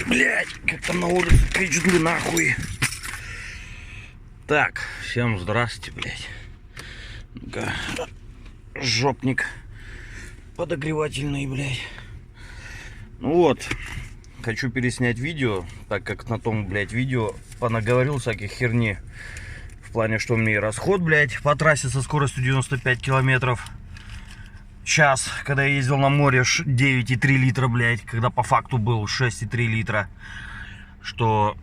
Блять, как там на улице кричу нахуй. Так, всем здрасте, блять. Ну-ка, жопник подогревательный, блять. Ну вот, хочу переснять видео, так как на том, блять, видео понаговорил всяких херни. В плане, что у меня и расход, блять, по трассе со скоростью 95 километров в час, когда я ездил на море, 9,3 литра, блять, когда по факту был 6,3 литра. Что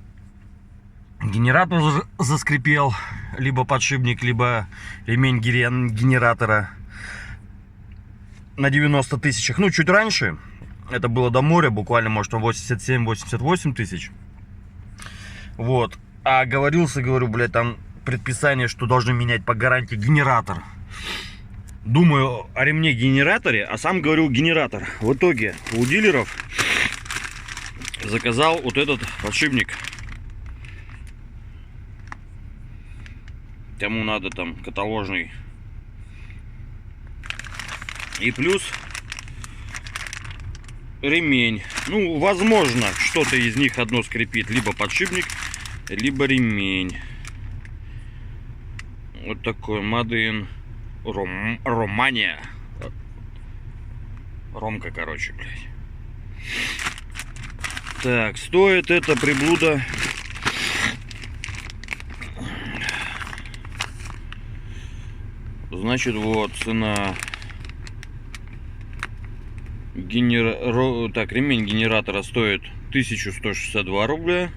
генератор заскрипел, либо подшипник, либо ремень генератора на 90 тысячах. Ну, чуть раньше, это было до моря, буквально, может, 87-88 тысяч. Вот. А говорю, блядь, там предписание, что должны менять по гарантии генератор. Думаю о ремне генераторе, а сам говорю генератор. В итоге у дилеров заказал вот этот подшипник. Кому надо, там каталожный. И плюс ремень. Ну, возможно, что-то из них одно скрипит. Либо подшипник, либо ремень. Вот такой Made in Romania. Ромка, короче, блядь. Так, стоит эта приблуда значит, вот цена. Так, ремень генератора стоит 1162 рубля.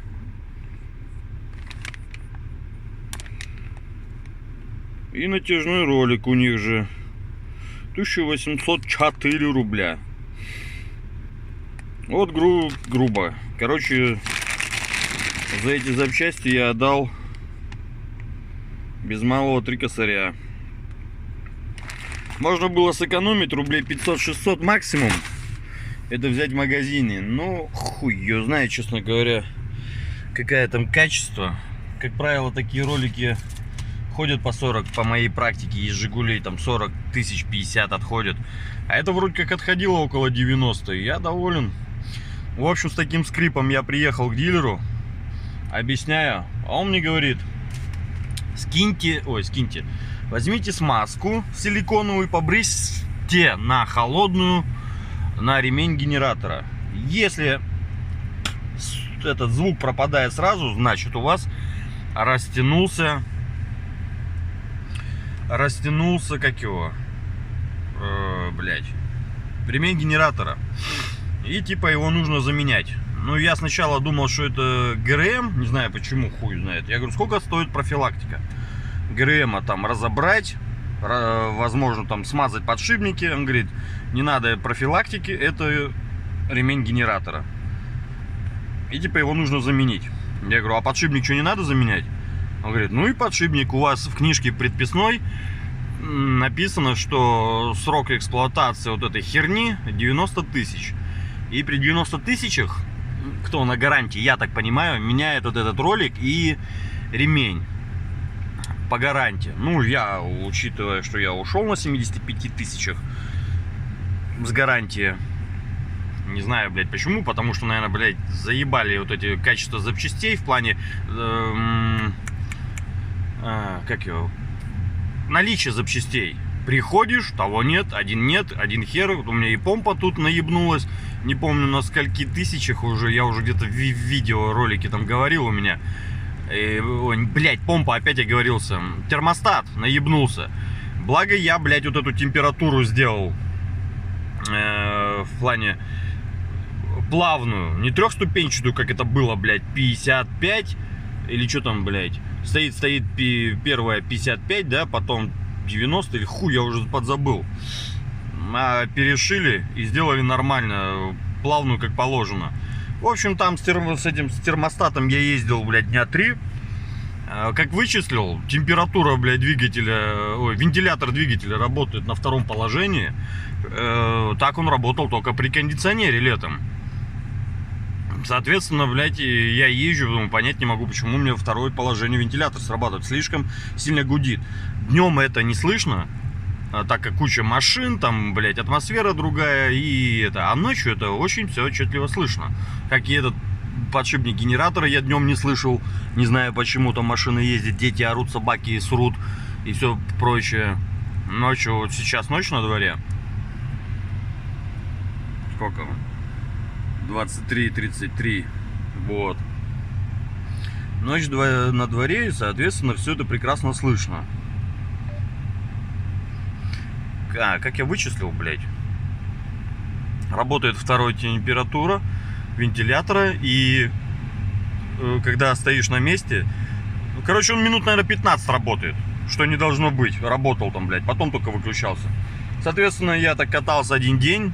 И натяжной ролик у них же 1804 рубля. Вот грубо. Короче, за эти запчасти я отдал без малого 3 косаря. Можно было сэкономить рублей 500-600 максимум. Это взять в магазине. Но хуй ее знает, честно говоря, какое там качество. Как правило, такие ролики ходят по 40, по моей практике, из Жигулей там 40 тысяч, 50 отходят. А это вроде как отходило около 90. И я доволен. В общем, с таким скрипом я приехал к дилеру, объясняю, а он мне говорит: скиньте, возьмите смазку силиконовую, побрызьте на холодную, на ремень генератора. Если этот звук пропадает сразу, значит у вас растянулся, как его, ремень генератора. И типа его нужно заменять. Ну, я сначала думал, что это ГРМ, не знаю почему, хуй знает. Я говорю, сколько стоит профилактика ГРМа, там разобрать, возможно там смазать подшипники. Он говорит, не надо профилактики, это ремень генератора. И типа его нужно заменить. Я говорю, а подшипник что, не надо заменять? Он говорит, ну и подшипник у вас в книжке предписной написано, что срок эксплуатации вот этой херни 90 тысяч. И при 90 тысячах, кто на гарантии, я так понимаю, меняет вот этот ролик и ремень по гарантии. Ну, я, учитывая, что я ушел на 75 тысячах с гарантии, не знаю, блядь, почему, потому что, наверное, блядь, заебали вот эти качества запчастей в плане, наличия запчастей. Приходишь, того нет, один хер. У меня и помпа тут наебнулась. Не помню на скольки тысячах уже. Я уже где-то в видеоролике там говорил у меня. Блять, помпа, опять оговорился. Термостат наебнулся. Благо я, блять, вот эту температуру сделал. В плане плавную. Не трехступенчатую, как это было, блять, 55. Или что там, блять. Стоит первая 55, да, потом 90 или хуй, я уже подзабыл. А перешили и сделали нормально, плавную, как положено. В общем, там с термостатом я ездил, блядь, дня 3. Как вычислил, температура, блядь, вентилятор двигателя работает на втором положении. Так он работал только при кондиционере летом. Соответственно, блядь, я езжу, думаю, понять не могу, почему у меня второе положение вентилятора срабатывает. Слишком сильно гудит. Днем это не слышно, так как куча машин, там, блядь, атмосфера другая, и это. А ночью это очень все отчетливо слышно. Как и этот подшипник генератора я днем не слышал. Не знаю, почему там машины ездят, дети орут, собаки срут и все прочее. Ночью, вот сейчас ночь на дворе. Сколько? 23:33. Вот. Ночь на дворе, и, соответственно, все это прекрасно слышно. Как я вычислил, блядь? Работает вторая температура вентилятора, и когда стоишь на месте, короче, он минут, наверное, 15 работает, что не должно быть. Работал там, блядь, потом только выключался. Соответственно, я так катался один день,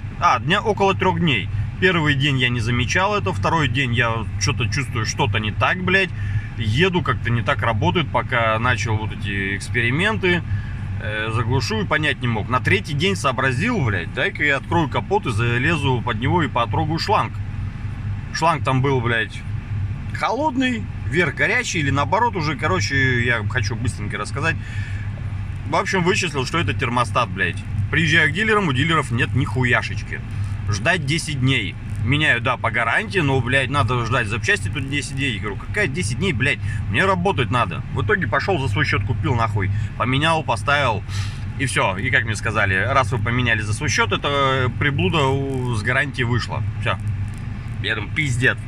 около 3 дней. Первый день я не замечал это, второй день я что-то чувствую, что-то не так, блядь. Еду, как-то не так работает, пока начал вот эти эксперименты. Заглушу и понять не мог. На третий день сообразил, блядь, дай-ка я открою капот и залезу под него и потрогаю шланг. Шланг там был, блядь, холодный, вверх горячий или наоборот уже, короче, я хочу быстренько рассказать. В общем, вычислил, что это термостат, блядь. Приезжаю к дилерам, у дилеров нет ни хуяшечки. Ждать 10 дней. Меняю, да, по гарантии, но, блядь, надо ждать запчасти тут 10 дней. Я говорю, какая 10 дней, блядь, мне работать надо. В итоге пошел за свой счет, купил нахуй. Поменял, поставил, и все. И как мне сказали, раз вы поменяли за свой счет, это приблуда с гарантии вышла. Все. Я думаю, пиздец.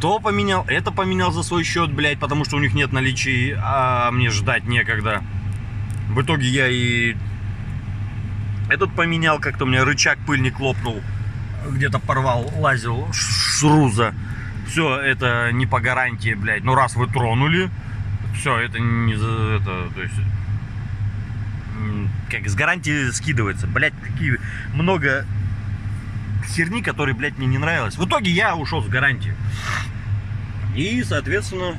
То поменял, это поменял за свой счет, блядь, потому что у них нет наличий, а мне ждать некогда. В итоге я и этот поменял, как-то у меня рычаг пыльник лопнул. Где-то порвал, лазил шруза. Все это не по гарантии, блядь. Но раз вы тронули, все, это не за это, то есть как с гарантии скидывается. Блядь, такие много херни, которые, блядь, мне не нравилось. В итоге я ушел с гарантии. И, соответственно,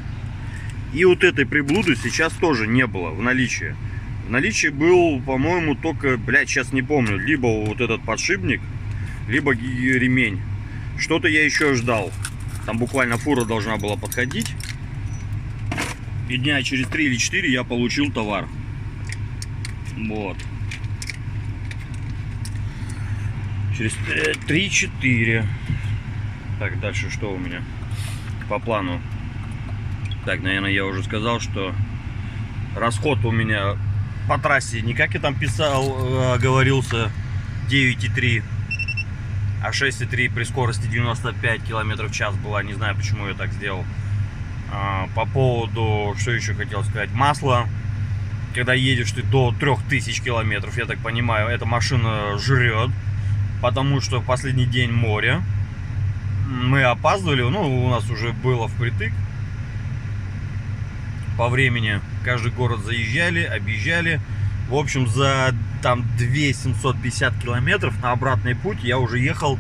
и вот этой приблуды сейчас тоже не было в наличии. В наличии был, по-моему, только, блядь, сейчас не помню, либо вот этот подшипник, либо ремень. Что-то я еще ждал. Там буквально фура должна была подходить. И дня через 3 или 4 я получил товар. Вот. Через 3-4. Так, дальше что у меня по плану? Так, наверное, я уже сказал, что расход у меня по трассе, не как я там писал, оговорился, 9,3. А 6,3 при скорости 95 км в час была. Не знаю, почему я так сделал. По поводу, что еще хотел сказать, масло. Когда едешь ты до 3000 километров, я так понимаю, эта машина жрет. Потому что в последний день море. Мы опаздывали, ну, у нас уже было впритык. По времени каждый город заезжали, объезжали. В общем, за там 2750 километров на обратный путь я уже ехал.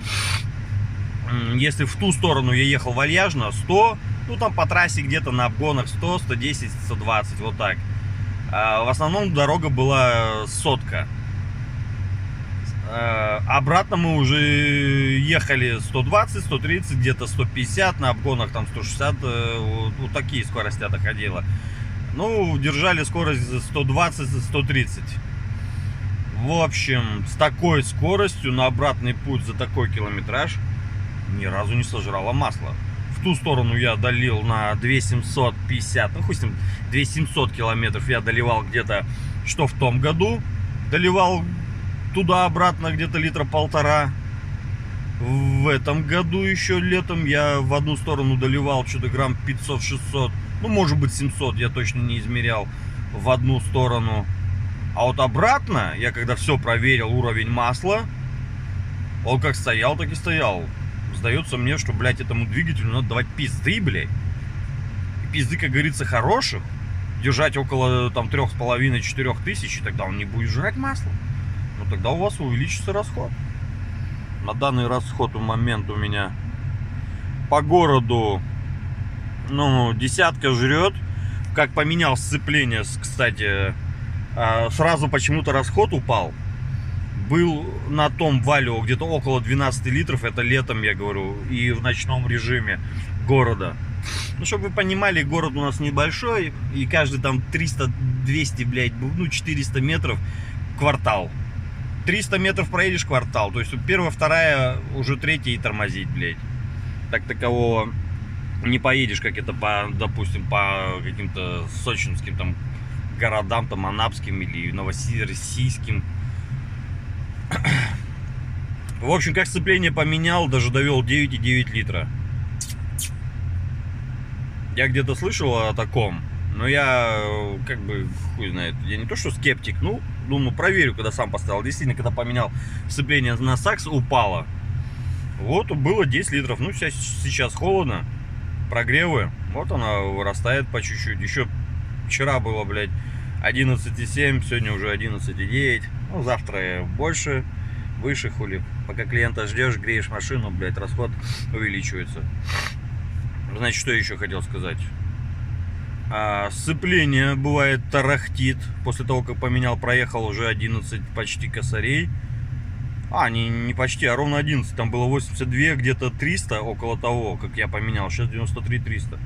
Если в ту сторону я ехал вальяжно, 100, ну там по трассе где-то на обгонах 100, 110, 120, вот так. А в основном дорога была сотка. Обратно мы уже ехали 120, 130, где-то 150, на обгонах там 160, вот такие скорости доходило. Ну, держали скорость 120, 130. В общем, с такой скоростью на обратный путь за такой километраж ни разу не сожрало масло. В ту сторону я долил на 2750, ну хоть 2700 километров я доливал где-то, что в том году. Доливал туда-обратно где-то литра 1,5. В этом году еще летом я в одну сторону доливал что-то грамм 500-600. Ну, может быть 700, я точно не измерял в одну сторону. А вот обратно, я когда все проверил, уровень масла, он как стоял, так и стоял. Сдается мне, что, блядь, этому двигателю надо давать пизды, блядь. И пизды, как говорится, хороших. Держать около там 3500-4 тысяч, и тогда он не будет жрать масло. Но тогда у вас увеличится расход. На данный расход в момент у меня по городу, ну, десятка жрет. Как поменял сцепление, кстати, сразу почему-то расход упал. Был на том Валио где-то около 12 литров, это летом, я говорю, и в ночном режиме города. Ну, чтобы вы понимали, город у нас небольшой, и каждый там 300-200, блядь, ну, 400 метров квартал. 300 метров проедешь квартал, то есть первая, вторая, уже третья и тормозить, блядь. Так такового не поедешь, как это по, допустим, по каким-то сочинским там городам, там анапским или новороссийским. В общем, как сцепление поменял, даже довел 9,9 литра. Я где-то слышал о таком, но я как бы хуй знает. Я не то что скептик, ну, думаю, проверю, когда сам поставил. Действительно, когда поменял сцепление на сакс, упало. Вот было 10 литров. Ну, сейчас холодно, прогревы. Вот она вырастает по чуть-чуть. Еще вчера было, блядь, 11,7, сегодня уже 11,9. Ну, завтра больше, выше, хули. Пока клиента ждешь, греешь машину, блядь, расход увеличивается. Значит, что еще хотел сказать? Сцепление бывает тарахтит. После того, как поменял, проехал уже 11 почти косарей. Не почти, а ровно 11. Там было 82, где-то 300, около того, как я поменял. Сейчас 93 300.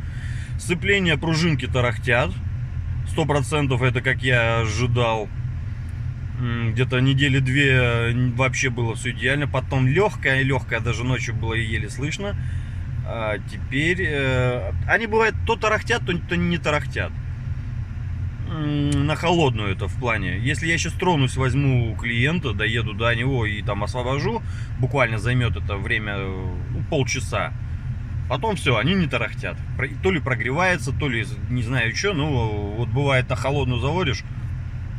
Сцепление, пружинки тарахтят. 100% это как я ожидал. Где-то недели две вообще было все идеально. Потом легкая, даже ночью было еле слышно. А теперь они бывают то тарахтят, то не тарахтят. На холодную это в плане. Если я сейчас тронусь, возьму клиента, доеду до него и там освобожу, буквально займет это время полчаса. Потом все, они не тарахтят. То ли прогревается, то ли не знаю что. Ну вот бывает на холодную заводишь,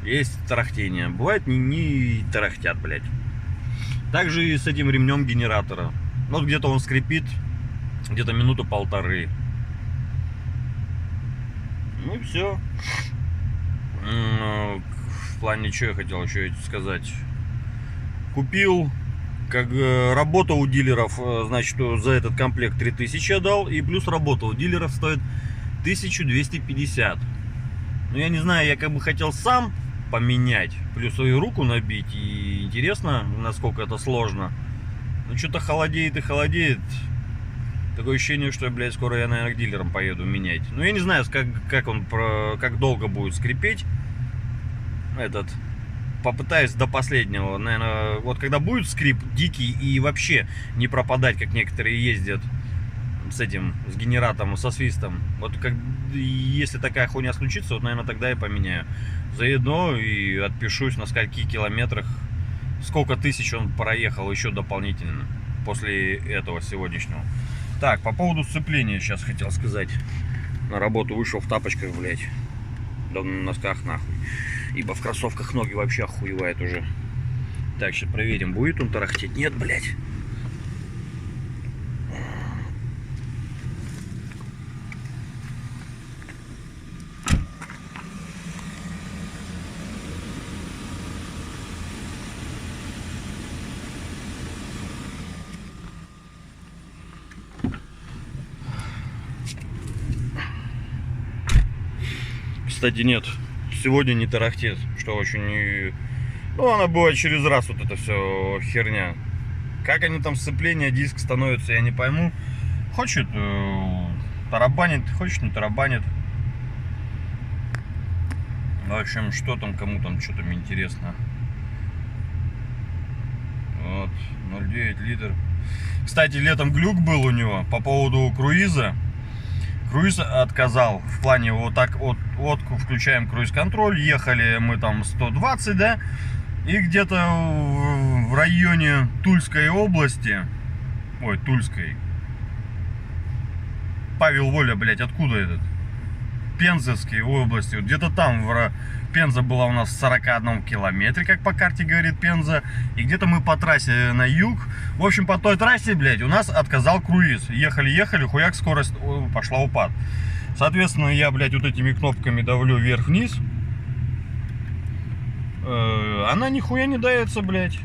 есть тарахтение. Бывает не тарахтят, блядь. Также и с этим ремнем генератора. Вот где-то он скрипит, где-то минуту полторы. Ну и все. В плане, что я хотел еще сказать. Купил, как работа у дилеров, значит, за этот комплект 3000 отдал, и плюс работа у дилеров стоит 1250. Ну я не знаю, я как бы хотел сам поменять, плюс свою руку набить, и интересно, насколько это сложно. Ну что-то холодеет и холодеет. Такое ощущение, что, блядь, скоро я, наверное, к дилерам поеду менять. Ну, я не знаю, как долго будет скрипеть этот. Попытаюсь до последнего. Наверное, вот когда будет скрип дикий и вообще не пропадать, как некоторые ездят с генератором, со свистом. Вот если такая хуйня случится, вот, наверное, тогда я поменяю. Заодно и отпишусь, на скольки километрах, сколько тысяч он проехал еще дополнительно после этого сегодняшнего. Так, по поводу сцепления сейчас хотел сказать. На работу вышел в тапочках, блядь. Да на носках нахуй. Ибо в кроссовках ноги вообще охуевают уже. Так, сейчас проверим, будет он тарахтеть. Нет, блядь. Кстати, нет, сегодня не тарахтит, что очень... Ну, она бывает через раз, вот это все херня. Как они там сцепление, диск становится, я не пойму. Хочет тарабанит, хочет не тарабанит. В общем, что там, кому там, что там интересно. Вот, 0,9 литр. Кстати, летом глюк был у него по поводу круиза. Круиз отказал, в плане вот так вот включаем круиз-контроль, ехали мы там 120, да, и где-то в районе Тульской области, Тульской, Павел Воля, блядь, откуда этот? Пензенской области, где-то там, Пенза была у нас в 41 километре, как по карте говорит Пенза, и где-то мы по трассе на юг, в общем, по той трассе, блядь, у нас отказал круиз, ехали, хуяк, скорость пошла упад. Соответственно, я, блядь, вот этими кнопками давлю вверх-вниз, она нихуя не дается, блядь,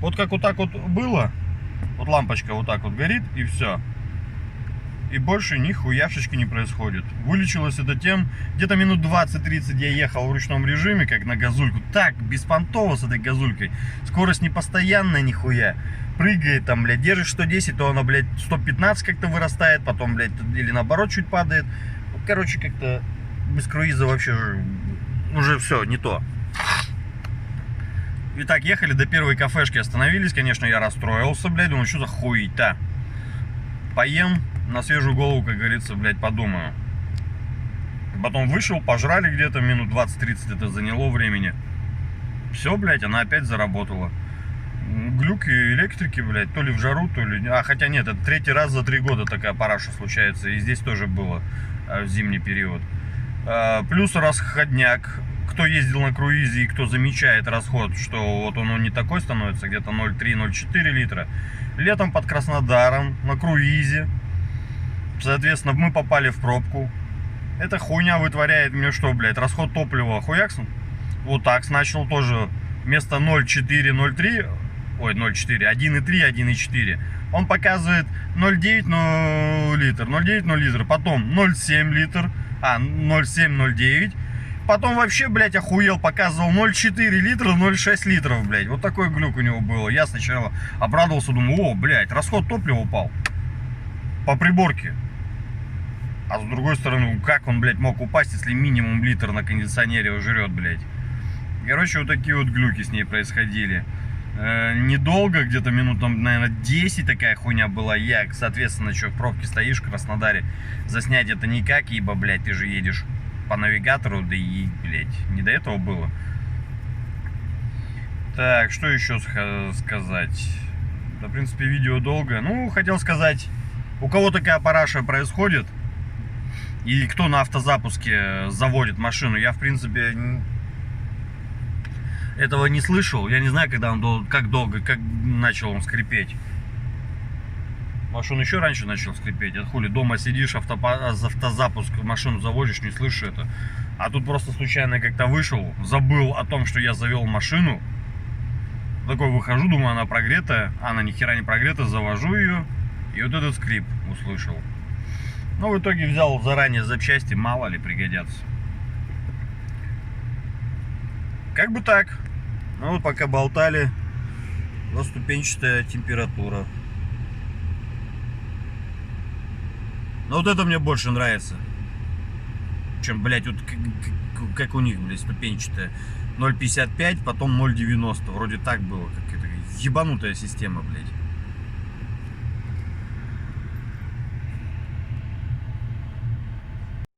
вот как вот так вот было, вот лампочка вот так вот горит, и все. И больше нихуяшечки не происходит. Вылечилось это тем, где-то минут 20-30 я ехал в ручном режиме, как на газульку. Так, беспонтово с этой газулькой. Скорость не постоянная нихуя. Прыгает там, блядь, держишь 110, то она, блядь, 115 как-то вырастает, потом, блядь, или наоборот чуть падает. Вот, короче, как-то без круиза вообще уже все, не то. Итак, ехали до первой кафешки, остановились, конечно, я расстроился, блядь, думаю, что за хуета. Поем. на свежую голову, как говорится, блядь, подумаю. Потом вышел, пожрали где-то минут 20-30, это заняло времени. Все, блядь, она опять заработала. Глюки электрики, блядь, то ли в жару, то ли... А, хотя нет, это 3-й раз за 3 года такая параша случается. И здесь тоже было в зимний период. Плюс расходняк. Кто ездил на круизе и кто замечает расход, что вот он не такой становится, где-то 0,3-0,4 литра. Летом под Краснодаром на круизе, соответственно, мы попали в пробку. Эта хуйня вытворяет мне что, блядь, расход топлива хуякс. Вот так начал тоже вместо 0,4-0,3, ой, 0,4, 1,3, 1,4. Он показывает 0,9 литр, 0,9 литр, потом 0,7 литр, 0,7-0,9. Потом вообще, блядь, охуел, показывал 0,4 литра, 0,6 литров, блядь. Вот такой глюк у него был. Я сначала обрадовался, думаю, о, блядь, расход топлива упал по приборке. А с другой стороны, как он, блядь, мог упасть, если минимум литр на кондиционере жрет, блядь. Короче, вот такие вот глюки с ней происходили. Недолго, где-то минут, наверное, 10 такая хуйня была. Я, соответственно, что в пробке стоишь в Краснодаре, заснять это никак, ибо, блядь, ты же едешь по навигатору, да и, блядь, не до этого было. Так, что еще сказать? Да, в принципе, видео долго. Ну, хотел сказать, у кого такая параша происходит, и кто на автозапуске заводит машину, я, в принципе, этого не слышал. Я не знаю, когда он, как долго, как начал он скрипеть. Может, он еще раньше начал скрипеть. От хули дома сидишь, автозапуск, машину заводишь, не слышишь это. А тут просто случайно как-то вышел, забыл о том, что я завел машину. Такой выхожу, думаю, она прогретая. Она ни хера не прогретая, завожу ее. И вот этот скрип услышал. Но в итоге взял заранее запчасти, мало ли пригодятся. Как бы так. Ну вот пока болтали, двухступенчатая температура. Но вот это мне больше нравится, чем, блядь, вот как у них, блядь, ступенчатая. 0,55, потом 0,90. Вроде так было, как это ебанутая система, блядь.